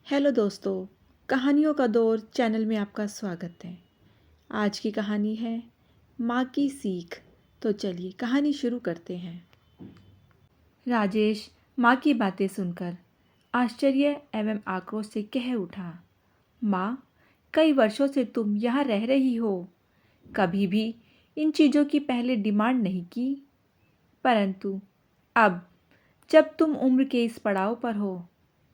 Hello दोस्तों, कहानियों का दौर चैनल में आपका स्वागत है। आज की कहानी है माँ की सीख। तो चलिए कहानी शुरू करते हैं। राजेश माँ की बातें सुनकर आश्चर्य एवं आक्रोश से कह उठा, माँ, कई वर्षों से तुम यहाँ रह रही हो, कभी भी इन चीज़ों की पहले डिमांड नहीं की, परंतु अब जब तुम उम्र के इस पड़ाव पर हो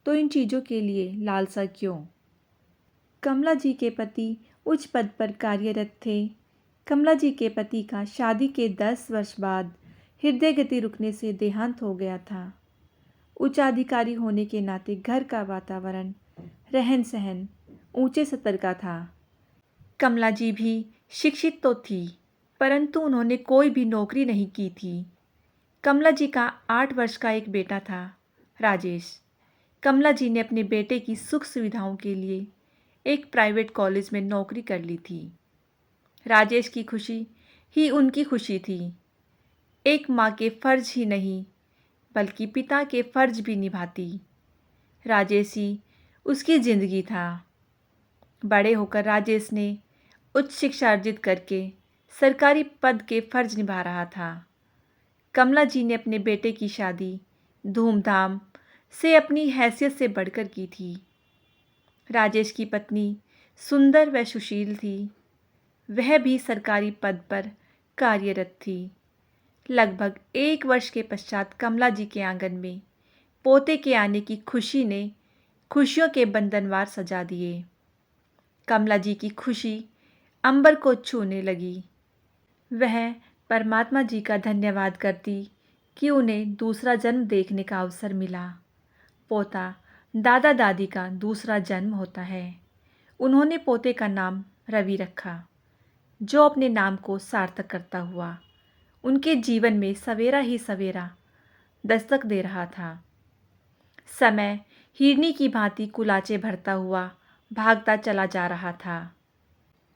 तो इन चीज़ों के लिए लालसा क्यों? कमला जी के पति उच्च पद पर कार्यरत थे। कमला जी के पति का शादी के 10 वर्ष बाद हृदय गति रुकने से देहांत हो गया था। उच्चाधिकारी होने के नाते घर का वातावरण, रहन सहन ऊंचे स्तर का था। कमला जी भी शिक्षित तो थी, परंतु उन्होंने कोई भी नौकरी नहीं की थी। कमला जी का 8 वर्ष का एक बेटा था, राजेश। कमला जी ने अपने बेटे की सुख सुविधाओं के लिए एक प्राइवेट कॉलेज में नौकरी कर ली थी। राजेश की खुशी ही उनकी खुशी थी। एक माँ के फर्ज ही नहीं, बल्कि पिता के फर्ज भी निभाती। राजेश ही उसकी जिंदगी था। बड़े होकर राजेश ने उच्च शिक्षा अर्जित करके सरकारी पद के फर्ज निभा रहा था। कमला जी ने अपने बेटे की शादी धूमधाम से अपनी हैसियत से बढ़कर की थी। राजेश की पत्नी सुंदर व सुशील थी। वह भी सरकारी पद पर कार्यरत थी। लगभग 1 वर्ष के पश्चात कमला जी के आंगन में पोते के आने की खुशी ने खुशियों के बंधनवार सजा दिए। कमला जी की खुशी अंबर को छूने लगी। वह परमात्मा जी का धन्यवाद करती कि उन्हें दूसरा जन्म देखने का अवसर मिला। पोता दादा दादी का दूसरा जन्म होता है। उन्होंने पोते का नाम रवि रखा, जो अपने नाम को सार्थक करता हुआ उनके जीवन में सवेरा ही सवेरा दस्तक दे रहा था। समय हिरनी की भांति कुलाचे भरता हुआ भागता चला जा रहा था।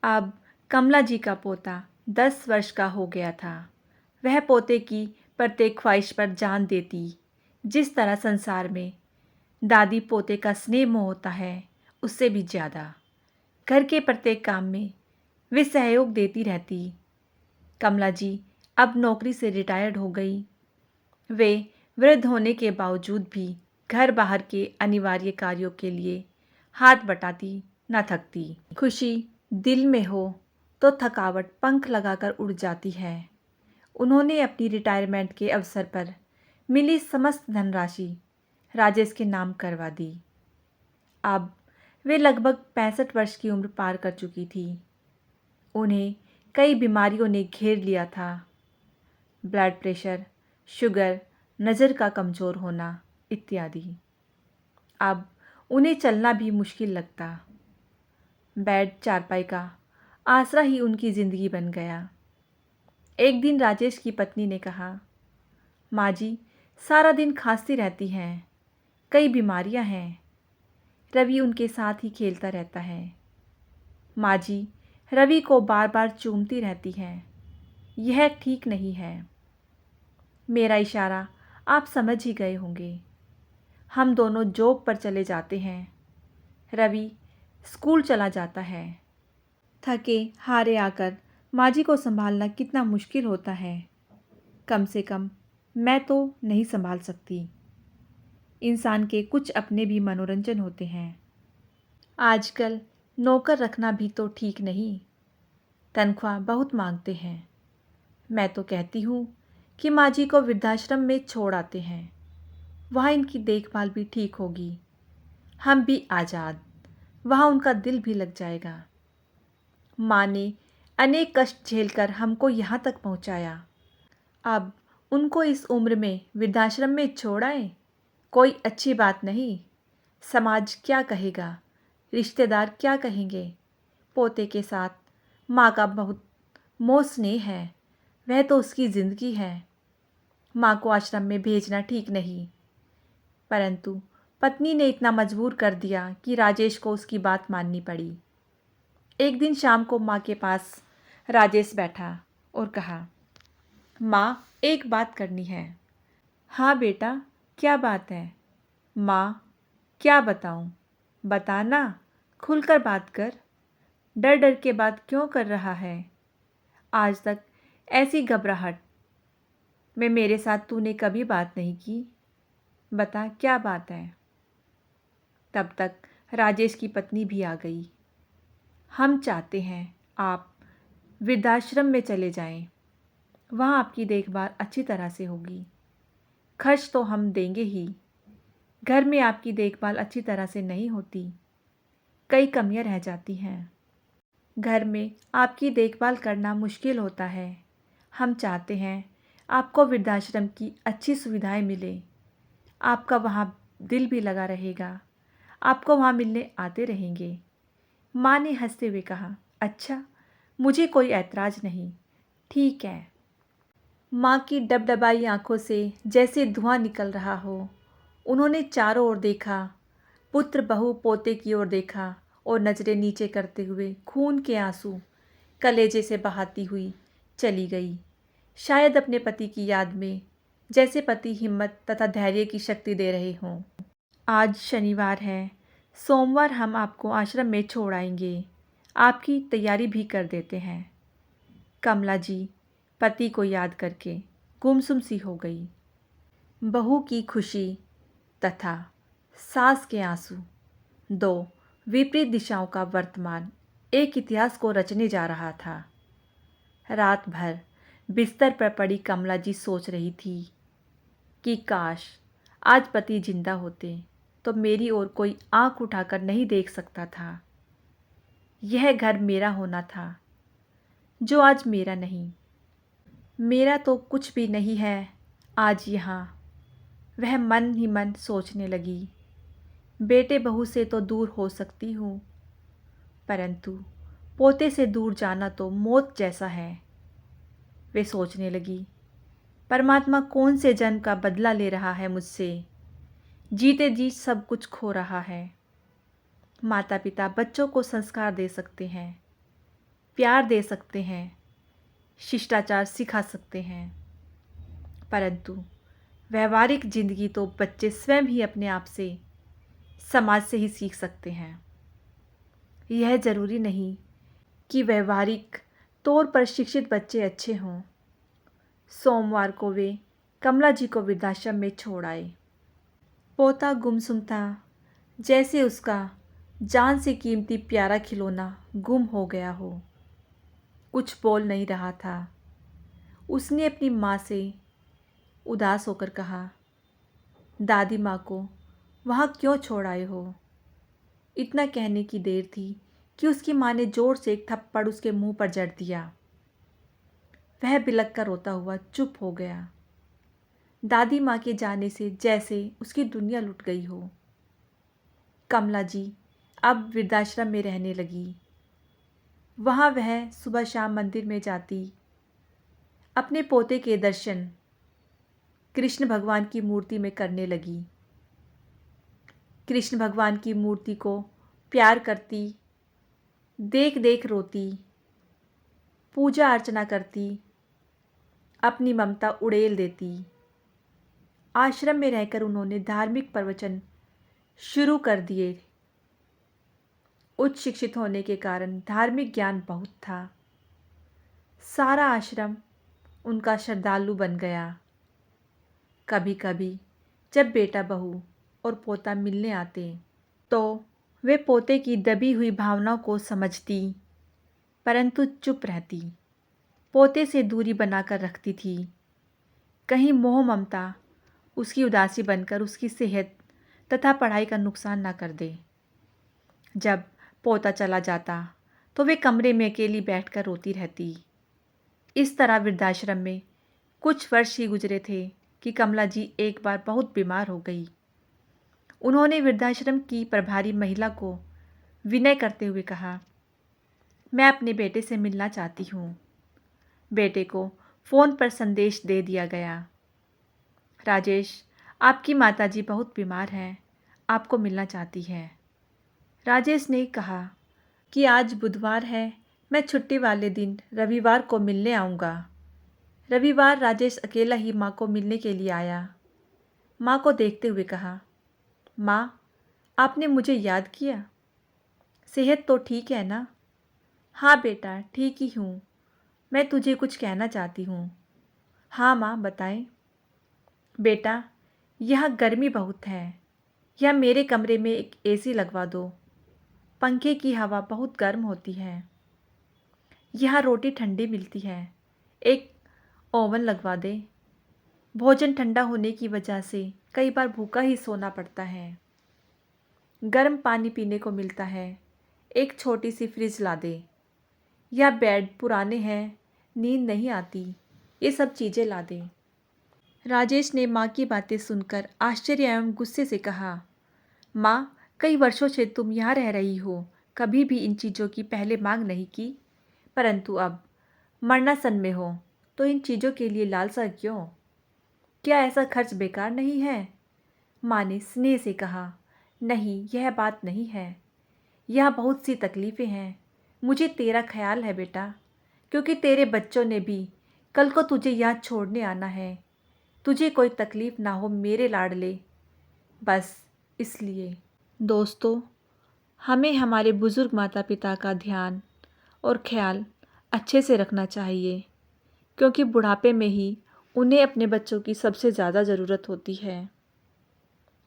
अब कमला जी का पोता 10 वर्ष का हो गया था। वह पोते की प्रत्येक ख्वाहिश पर जान देती। जिस तरह संसार में दादी पोते का स्नेह मोह होता है, उससे भी ज़्यादा घर के प्रत्येक काम में वे सहयोग देती रहती। कमला जी अब नौकरी से रिटायर्ड हो गई। वे वृद्ध होने के बावजूद भी घर बाहर के अनिवार्य कार्यों के लिए हाथ बटाती न थकती। खुशी दिल में हो तो थकावट पंख लगाकर उड़ जाती है। उन्होंने अपनी रिटायरमेंट के अवसर पर मिली समस्त धनराशि राजेश के नाम करवा दी। अब वे लगभग 65 वर्ष की उम्र पार कर चुकी थी। उन्हें कई बीमारियों ने घेर लिया था। ब्लड प्रेशर, शुगर, नज़र का कमज़ोर होना इत्यादि। अब उन्हें चलना भी मुश्किल लगता। बेड चारपाई का आसरा ही उनकी ज़िंदगी बन गया। एक दिन राजेश की पत्नी ने कहा, माँ जी सारा दिन खांसती रहती हैं, कई बीमारियां हैं। रवि उनके साथ ही खेलता रहता है। माँ जी रवि को बार बार चूमती रहती हैं। यह ठीक नहीं है। मेरा इशारा आप समझ ही गए होंगे। हम दोनों जॉब पर चले जाते हैं। रवि स्कूल चला जाता है। थके हारे आकर माँ जी को संभालना कितना मुश्किल होता है। कम से कम मैं तो नहीं संभाल सकती। इंसान के कुछ अपने भी मनोरंजन होते हैं। आजकल नौकर रखना भी तो ठीक नहीं। तनख्वाह बहुत मांगते हैं। मैं तो कहती हूँ कि माँ जी को वृद्धाश्रम में छोड़ आते हैं। वहाँ इनकी देखभाल भी ठीक होगी। हम भी आज़ाद, वहाँ उनका दिल भी लग जाएगा। माँ ने अनेक कष्ट झेलकर हमको यहाँ तक पहुँचाया। अब उनको इस उम्र में वृद्धाश्रम में छोड़ आए, कोई अच्छी बात नहीं। समाज क्या कहेगा, रिश्तेदार क्या कहेंगे। पोते के साथ माँ का बहुत मोह स्नेह है, वह तो उसकी ज़िंदगी है। माँ को आश्रम में भेजना ठीक नहीं। परंतु पत्नी ने इतना मजबूर कर दिया कि राजेश को उसकी बात माननी पड़ी। एक दिन शाम को माँ के पास राजेश बैठा और कहा, माँ एक बात करनी है। हाँ बेटा, क्या बात है? माँ क्या बताऊँ? बताना, खुलकर बात कर। डर डर के बात क्यों कर रहा है? आज तक ऐसी घबराहट में मेरे साथ तूने कभी बात नहीं की। बता क्या बात है? तब तक राजेश की पत्नी भी आ गई। हम चाहते हैं आप वृद्धाश्रम में चले जाएं। वहाँ आपकी देखभाल अच्छी तरह से होगी। खर्च तो हम देंगे ही। घर में आपकी देखभाल अच्छी तरह से नहीं होती, कई कमियां रह जाती हैं। घर में आपकी देखभाल करना मुश्किल होता है। हम चाहते हैं आपको वृद्धाश्रम की अच्छी सुविधाएं मिले। आपका वहाँ दिल भी लगा रहेगा। आपको वहाँ मिलने आते रहेंगे। माँ ने हंसते हुए कहा, अच्छा, मुझे कोई ऐतराज़ नहीं, ठीक है। माँ की डबडबाई आंखों से जैसे धुआं निकल रहा हो। उन्होंने चारों ओर देखा, पुत्र बहू पोते की ओर देखा और नज़रें नीचे करते हुए खून के आंसू कलेजे से बहाती हुई चली गई। शायद अपने पति की याद में, जैसे पति हिम्मत तथा धैर्य की शक्ति दे रहे हों। आज शनिवार है, सोमवार हम आपको आश्रम में छोड़ आएंगे। आपकी तैयारी भी कर देते हैं। कमला जी पति को याद करके गुमसुम सी हो गई। बहू की खुशी तथा सास के आंसू, दो विपरीत दिशाओं का वर्तमान एक इतिहास को रचने जा रहा था। रात भर बिस्तर पर पड़ी कमला जी सोच रही थी कि काश आज पति जिंदा होते तो मेरी ओर कोई आंख उठाकर नहीं देख सकता था। यह घर मेरा होना था, जो आज मेरा नहीं। मेरा तो कुछ भी नहीं है आज यहाँ, वह मन ही मन सोचने लगी। बेटे बहू से तो दूर हो सकती हूँ, परंतु पोते से दूर जाना तो मौत जैसा है। वे सोचने लगी, परमात्मा कौन से जन्म का बदला ले रहा है मुझसे। जीते जी सब कुछ खो रहा है। माता पिता बच्चों को संस्कार दे सकते हैं, प्यार दे सकते हैं, शिष्टाचार सिखा सकते हैं, परंतु व्यवहारिक जिंदगी तो बच्चे स्वयं ही अपने आप से, समाज से ही सीख सकते हैं। यह ज़रूरी नहीं कि व्यवहारिक तौर पर शिक्षित बच्चे अच्छे हों। सोमवार को वे कमला जी को वृद्धाश्रम में छोड़ आए। पोता गुमसुम था, जैसे उसका जान से कीमती प्यारा खिलौना गुम हो गया हो। कुछ बोल नहीं रहा था। उसने अपनी माँ से उदास होकर कहा, दादी माँ को वहाँ क्यों छोड़ आए हो? इतना कहने की देर थी कि उसकी माँ ने जोर से एक थप्पड़ उसके मुंह पर जड़ दिया। वह बिलख कर रोता हुआ चुप हो गया। दादी माँ के जाने से जैसे उसकी दुनिया लुट गई हो। कमला जी अब वृद्धाश्रम में रहने लगी। वहाँ वह सुबह शाम मंदिर में जाती, अपने पोते के दर्शन कृष्ण भगवान की मूर्ति में करने लगी। कृष्ण भगवान की मूर्ति को प्यार करती, देख देख रोती, पूजा अर्चना करती, अपनी ममता उड़ेल देती। आश्रम में रहकर उन्होंने धार्मिक प्रवचन शुरू कर दिए। उच्च शिक्षित होने के कारण धार्मिक ज्ञान बहुत था। सारा आश्रम उनका श्रद्धालु बन गया। कभी कभी जब बेटा बहू और पोता मिलने आते तो वे पोते की दबी हुई भावनाओं को समझती, परंतु चुप रहती। पोते से दूरी बनाकर रखती थी। कहीं मोह ममता उसकी उदासी बनकर उसकी सेहत तथा पढ़ाई का नुकसान न कर दे। जब पोता चला जाता तो वे कमरे में अकेली बैठकर रोती रहती। इस तरह वृद्धाश्रम में कुछ वर्ष ही गुजरे थे कि कमला जी एक बार बहुत बीमार हो गई। उन्होंने वृद्धाश्रम की प्रभारी महिला को विनय करते हुए कहा, मैं अपने बेटे से मिलना चाहती हूँ। बेटे को फ़ोन पर संदेश दे दिया गया, राजेश, आपकी माताजी बहुत बीमार हैं, आपको मिलना चाहती है। राजेश ने कहा कि आज बुधवार है, मैं छुट्टी वाले दिन रविवार को मिलने आऊँगा। रविवार राजेश अकेला ही माँ को मिलने के लिए आया। माँ को देखते हुए कहा, माँ, आपने मुझे याद किया। सेहत तो ठीक है ना? हाँ बेटा, ठीक ही हूँ। मैं तुझे कुछ कहना चाहती हूँ। हाँ माँ, बताएं। बेटा, यहाँ गर्मी बहुत है। या मेरे कमरे में एक एसी लगवा दो। पंखे की हवा बहुत गर्म होती है। यहाँ रोटी ठंडी मिलती है। एक ओवन लगवा दे। भोजन ठंडा होने की वजह से कई बार भूखा ही सोना पड़ता है। गर्म पानी पीने को मिलता है। एक छोटी सी फ्रिज ला दे। या बेड पुराने हैं, नींद नहीं आती, ये सब चीज़ें ला दे। राजेश ने माँ की बातें सुनकर आश्चर्य एवं गुस्से से कहा, माँ, कई वर्षों से तुम यहाँ रह रही हो, कभी भी इन चीज़ों की पहले मांग नहीं की, परंतु अब मरणासन में हो तो इन चीज़ों के लिए लालसा क्यों? क्या ऐसा खर्च बेकार नहीं है? माँ ने स्नेह से कहा, नहीं, यह बात नहीं है। यहाँ बहुत सी तकलीफ़ें हैं। मुझे तेरा ख्याल है बेटा, क्योंकि तेरे बच्चों ने भी कल को तुझे यहाँ छोड़ने आना है। तुझे कोई तकलीफ़ ना हो मेरे लाडले, बस इसलिए। दोस्तों, हमें हमारे बुज़ुर्ग माता पिता का ध्यान और ख्याल अच्छे से रखना चाहिए, क्योंकि बुढ़ापे में ही उन्हें अपने बच्चों की सबसे ज़्यादा ज़रूरत होती है।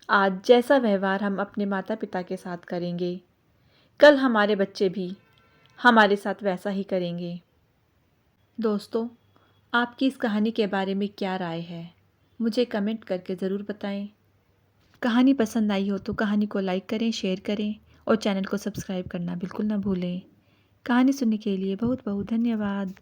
आज जैसा व्यवहार हम अपने माता पिता के साथ करेंगे, कल हमारे बच्चे भी हमारे साथ वैसा ही करेंगे। दोस्तों, आपकी इस कहानी के बारे में क्या राय है, मुझे कमेंट करके ज़रूर बताएं। कहानी पसंद आई हो तो कहानी को लाइक करें, शेयर करें और चैनल को सब्सक्राइब करना बिल्कुल ना भूलें। कहानी सुनने के लिए बहुत बहुत धन्यवाद।